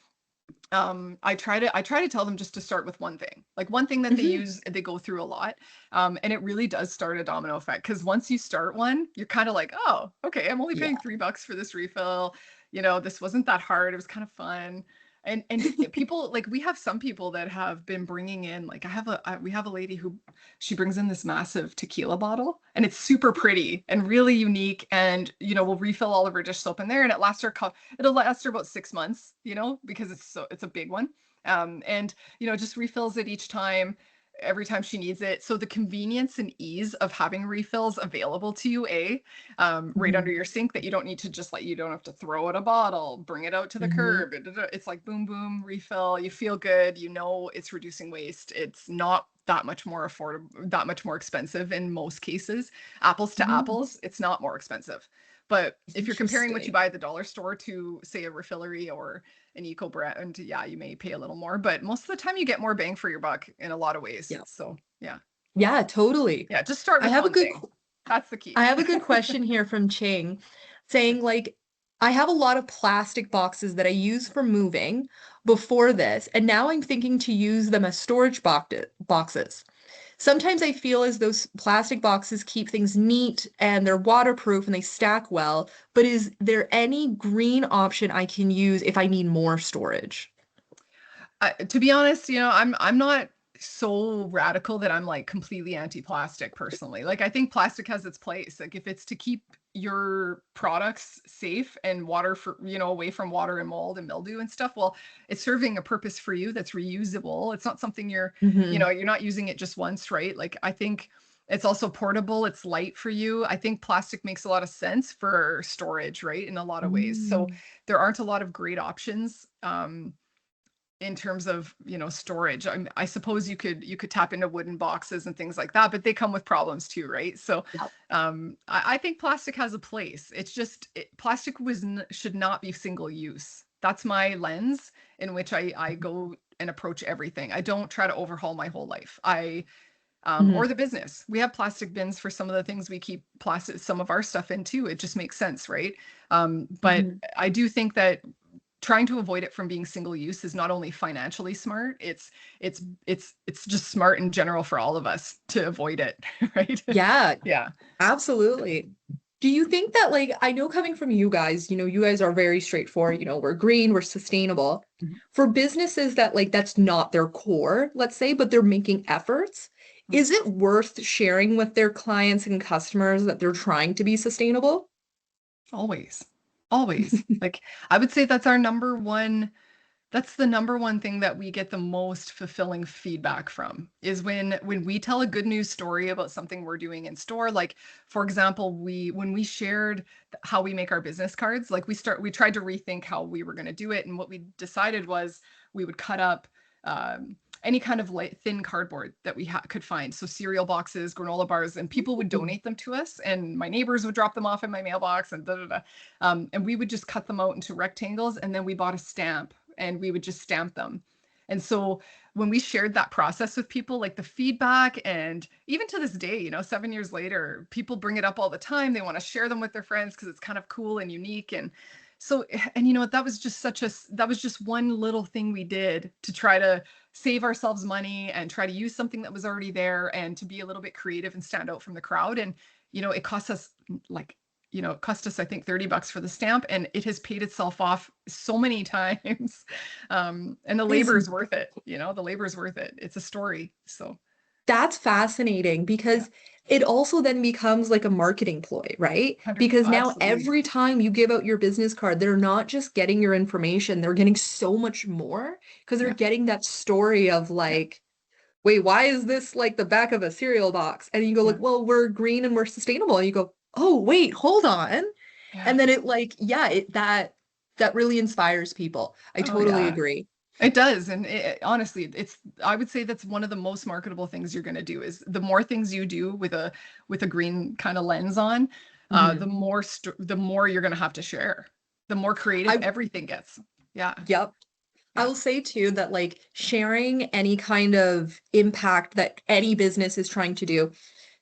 I try to tell them just to start with one thing, like one thing that they Mhm. use, they go through a lot. And it really does start a domino effect, because once you start one, you're kind of like, oh, okay, I'm only paying Yeah. $3 for this refill. This wasn't that hard, it was kind of fun. And people, like, we have some people that have been bringing in, like, we have a lady who, she brings in this massive tequila bottle, and it's super pretty and really unique, and we'll refill all of her dish soap in there, and it'll last her about 6 months, because it's a big one. And just refills it each time, every time she needs it. So the convenience and ease of having refills available to you, right under Mhm. your sink, that you don't need to just, like, you don't have to throw out a bottle, bring it out to the Mhm. curb. It's like boom, boom, refill. You feel good. It's reducing waste. It's not that much more affordable, that much more expensive in most cases. Apples to Mhm. apples, it's not more expensive. But if you're comparing what you Interesting. buy at the dollar store to, say, a refillery or an eco brand, yeah, you may pay a little more, but most of the time you get more bang for your buck in a lot of ways. Yeah. So yeah. Yeah, totally. Yeah, just start I with have a one good thing. That's the I key. have a good question here from Ching saying I have a lot of plastic boxes that I use for moving before this, and now I'm thinking to use them as boxes. Sometimes I feel as those plastic boxes keep things neat and they're waterproof and they stack well, but is there any green option I can use if I need more storage? To be honest, I'm not so radical that I'm, like, completely anti-plastic personally. Like, I think plastic has its place. Like, if it's to keep your products safe and water for, away from water and mold and mildew and stuff, well, it's serving a purpose for you that's reusable. It's not something Hmm. you're not using it just once, right? Like, I think it's also portable. It's light for you. I think plastic makes a lot of sense for storage, right? In a lot of ways. So Mm. there aren't a lot of great options. In terms of storage. I suppose you could tap into wooden boxes and things like that, but they come with problems too, right? So Yep. I think plastic has a place. It's just plastic should not be single use. That's my lens in which I go and approach everything. I don't try to overhaul my whole life. Or Hmm. the business. We have plastic bins for some of the things we keep some of our stuff in too. It just makes sense, right? But Hmm. I do think that trying to avoid it from being single use is not only financially smart, it's just smart in general for all of us to avoid it, right? Yeah, Yeah. absolutely. Do you think that, like, I know coming from you guys, you guys are very straightforward, we're green, we're sustainable. Mhm. For businesses that, like, that's not their core, let's say, but they're making efforts, is it worth sharing with their clients and customers that they're trying to be sustainable? Always. Always. Like, I would say that's the number one thing that we get the most fulfilling feedback from, is when we tell a good news story about something we're doing in store. Like, for example, when we shared how we make our business cards, like, we tried to rethink how we were going to do it, and what we decided was we would cut up any kind of thin cardboard that we could find, so cereal boxes, granola bars, and people would Ooh. donate them to us, and my neighbors would drop them off in my mailbox, and da da da. And we would just cut them out into rectangles, and then we bought a stamp and we would just stamp them. And so when we shared that process with people, like, the feedback, and even to this day, 7 years later, people bring it up all the time. They want to share them with their friends because it's kind of cool and unique. And so, and you know what, that was just one little thing we did to try to save ourselves money and try to use something that was already there and to be a little bit creative and stand out from the crowd. And, it cost us, like, it cost us, I think, $30 for the stamp, and it has paid itself off so many times. And the Is labor is worth it. The labor is worth it. It's a story. So That's fascinating yeah, because it also then becomes like a marketing ploy, right? 100, Because now absolutely. every time you give out your business card, they're not just getting your information, they're getting so much more because they're Yeah, getting that story of, yeah, like, wait, why is this like the back of a cereal box? And you go yeah. like, well, we're green and we're sustainable. And you go, oh, wait, hold on. Yeah. And then it, like, yeah, that really inspires people. I Oh totally yeah. agree. It does. And honestly, I would say that's one of the most marketable things you're going to do, is the more things you do with a green kind of lens on, Mhm. the more you're going to have to share, the more creative I everything gets. Yeah. Yep. I Yeah. will say too that, like, sharing any kind of impact that any business is trying to do,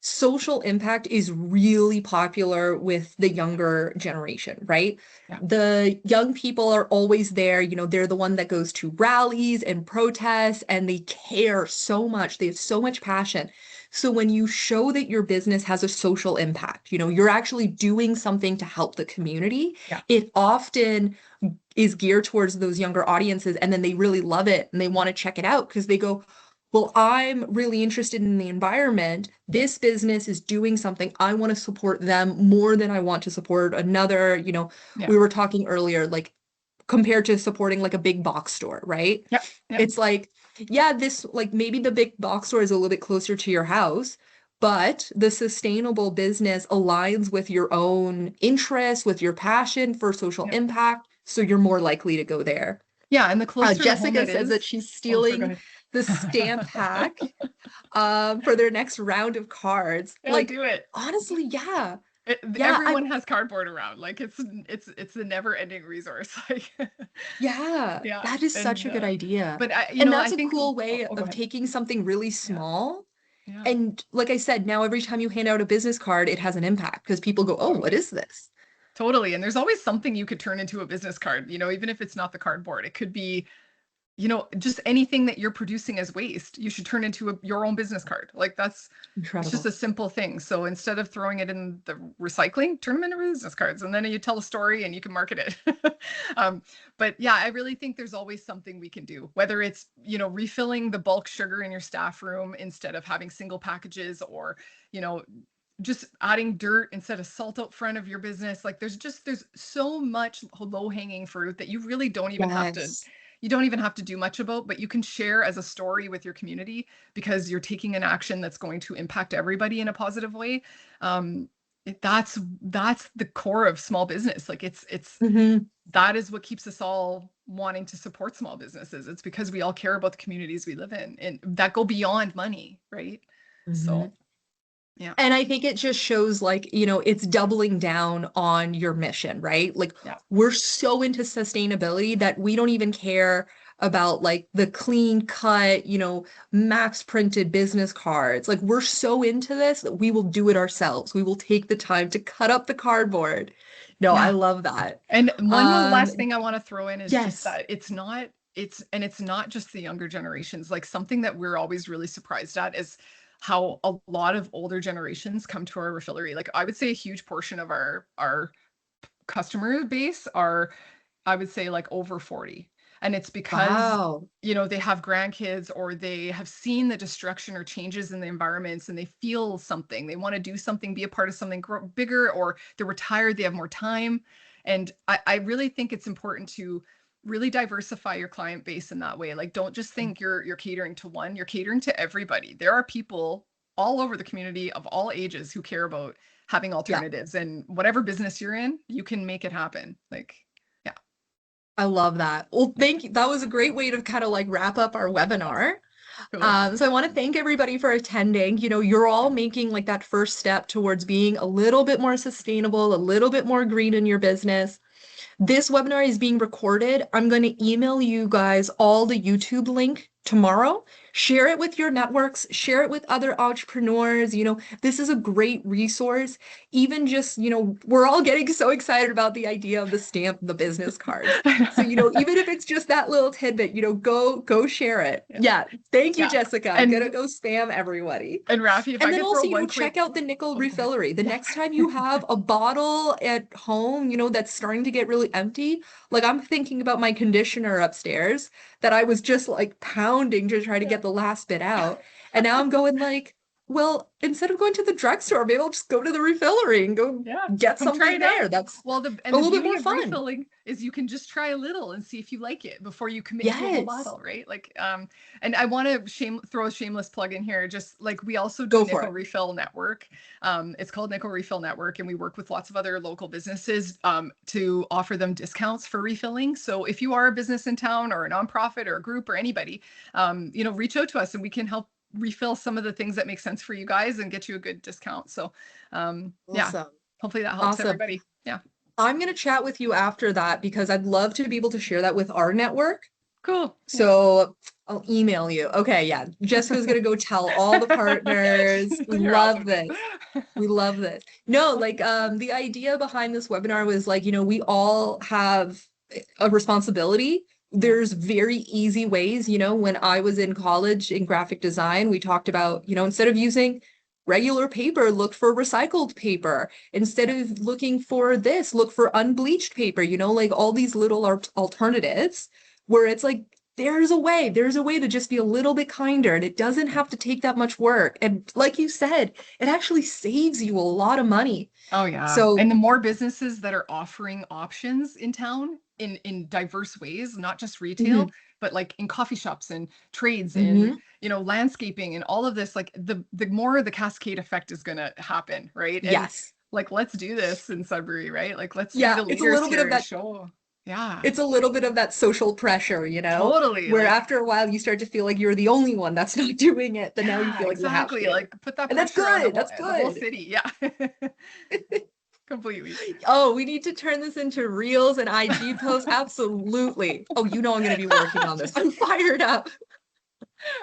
social impact is really popular with the younger generation, right? Yeah. The young people are always there, they're the one that goes to rallies and protests, and they care so much. They have so much passion. So when you show that your business has a social impact, you're actually doing something to help the community, Yeah. it often is geared towards those younger audiences, and then they really love it and they want to check it out because they go, well, I'm really interested in the environment. This business is doing something. I want to support them more than I want to support another. Yeah. We were talking earlier, like, compared to supporting like a big box store, right? Yeah. Yeah. It's like, yeah, this, like, maybe the big box store is a little bit closer to your house, but the sustainable business aligns with your own interests, with your passion for social Yeah. impact. So you're more likely to go there. Yeah. And the closer to home Jessica it says that is. she's Oh, sorry, go stealing ahead. the stamp pack for their next round of cards. Yeah, Like, do it. honestly, yeah. Yeah, I Everyone has cardboard around. Like, it's the never ending resource. Like, yeah, yeah. that is such And a good idea. but And I that's a think, cool oh, way oh, go of ahead. taking something really Yeah. small. Yeah. And like I said, now every time you hand out a business card, it has an impact because people go, oh, what Totally. is this? Totally. And there's always something you could turn into a business card, even if it's not the cardboard. It could be, just anything that you're producing as waste, you should turn into your own business card. Like, it's just Incredible. a simple thing. So instead of throwing it in the recycling, turn them into business cards, and then you tell a story and you can market it. um, but yeah, I really think there's always something we can do, whether it's, refilling the bulk sugar in your staff room instead of having single packages, or, you know, just adding dirt instead of salt out front of your business. Like there's so much low hanging fruit that you really don't even have to Yes. you don't even have to do much about, but you can share as a story with your community because you're taking an action that's going to impact everybody in a positive way. Um, that's the core of small business. Like it's Hmm. that is what keeps us all wanting to support small businesses. It's because we all care about the communities we live in and that go beyond money, right? Hmm. So yeah, And I think it just shows like, it's doubling down on your mission, right? Like yeah, we're so into sustainability that we don't even care about like the clean cut, max printed business cards. Like we're so into this that we will do it ourselves. We will take the time to cut up the cardboard. No, I yeah. love that. And one Um, last thing I want to throw in is just yes. that it's not just the younger generations. Like something that we're always really surprised at is how a lot of older generations come to our refillery. Like I would say a huge portion of our customer base are, I would say, like over 40. And it's because, Wow. they have grandkids or they have seen the destruction or changes in the environments and they feel something. They want to do something, be a part of something bigger, or they're retired, they have more time. And I really think it's important to really diversify your client base in that way. Like don't just think you're catering to one, you're catering to everybody. There are people all over the community of all ages who care about having Yeah. alternatives, and whatever business you're in, you can make it happen. Like, yeah, I love that. Well, thank you. That was a great way to kind of like wrap up our webinar. cool. So I want to thank everybody for attending. You're all Yeah. making like that first step towards being a little bit more sustainable, a little bit more green in your business. This webinar is being recorded. I'm going to email you guys all the YouTube link tomorrow. Share it with your networks, share it with other entrepreneurs. This is a great resource. Even just, we're all getting so excited about the idea of the stamp, the business cards. So, even if it's just that little tidbit, go share it. Yeah. Yeah. Thank you, Yeah. Jessica. I'm gonna And go spam everybody. Rafi, if And I then could throw also, one check quick, out the Nickel oh, go ahead. Refillery. The Yeah. next time you have a bottle at home, that's starting to get really empty, like I'm thinking about my conditioner upstairs that I was just like pounding to try to Yeah. get the last bit out. And now I'm going like, well, instead of going to the drugstore, maybe I'll just go to the refillery and go Yeah, get come try something it out. there. That's Well, a the little bit beauty more of fun. refilling is you can just try a little and see if you like it before you commit to a whole Yes. bottle, right? Like, and I want to throw a shameless plug in here. Just like we also do Go for Nickel it. Refill Network. It's called Nickel Refill Network, and we work with lots of other local businesses to offer them discounts for refilling. So if you are a business in town or a nonprofit or a group or anybody, reach out to us and we can help refill some of the things that make sense for you guys and get you a good discount. So, yeah, Awesome. hopefully that helps Awesome. everybody. Yeah. I'm going to chat with you after that because I'd love to be able to share that with our network. Cool. Yeah. So I'll email you. Okay, yeah. Jessica's gonna go tell all the partners. We You're love awesome. this. We love this. No, like the idea behind this webinar was like, we all have a responsibility. Yeah. There's very easy ways, when I was in college in graphic design, we talked about, instead of using regular paper, look for recycled paper. Instead Yeah. of looking for this, look for unbleached paper, like all these little alternatives where it's like there's a way to just be a little bit kinder and it doesn't Yeah. have to take that much work. And like you said, it actually saves you a lot of money. Oh yeah. So, And the more businesses that are offering options in town in diverse ways, not just retail, mhm, but like in coffee shops and trades and mhm, landscaping and all of this, like the more the cascade effect is going to happen, right? And yes. like let's do this in Sudbury, right? Like let's be Yeah, the leaders here and show. Yeah. it's a little bit of that social pressure, Totally. where Like after a while you start to feel like you're the only one that's not doing it, but now you yeah, feel like you have exactly. to. Like put that And that's pressure on good. That's the whole good. city. Yeah. Completely. Oh, we need to turn this into reels and IG posts. Absolutely. Oh, I'm going to be working on this. I'm fired up.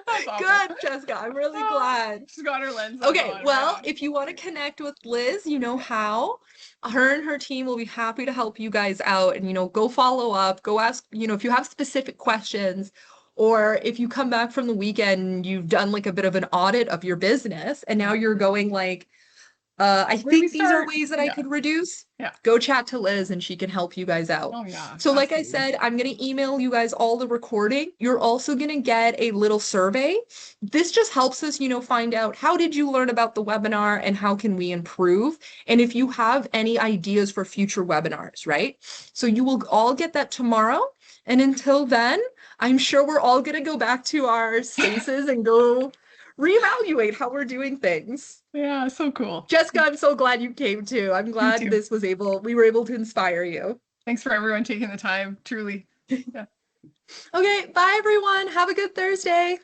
That's awesome. Good, Jessica. I'm really Oh, glad. she's got her lenses Okay, on, right well, on. if you want to connect with Liz, you know how. Her and her team will be happy to help you guys out and, go follow up, go ask, if you have specific questions, or if you come back from the weekend, you've done like a bit of an audit of your business and now you're going like, I Where do we think these are start? ways that I Yeah. could reduce. Yeah. Go chat to Liz and she can help you guys out. Oh yeah, So, like I absolutely. said, I'm going to email you guys all the recording. You're also going to get a little survey. This just helps us, find out how did you learn about the webinar and how can we improve? And if you have any ideas for future webinars, right? So, you will all get that tomorrow. And until then, I'm sure we're all going to go back to our spaces and go reevaluate how we're doing things. Yeah, so cool. Jessica, I'm so glad you came too. I'm Me glad too. we were able to inspire you. Thanks for everyone taking the time, truly. Yeah. Okay, bye everyone. Have a good Thursday.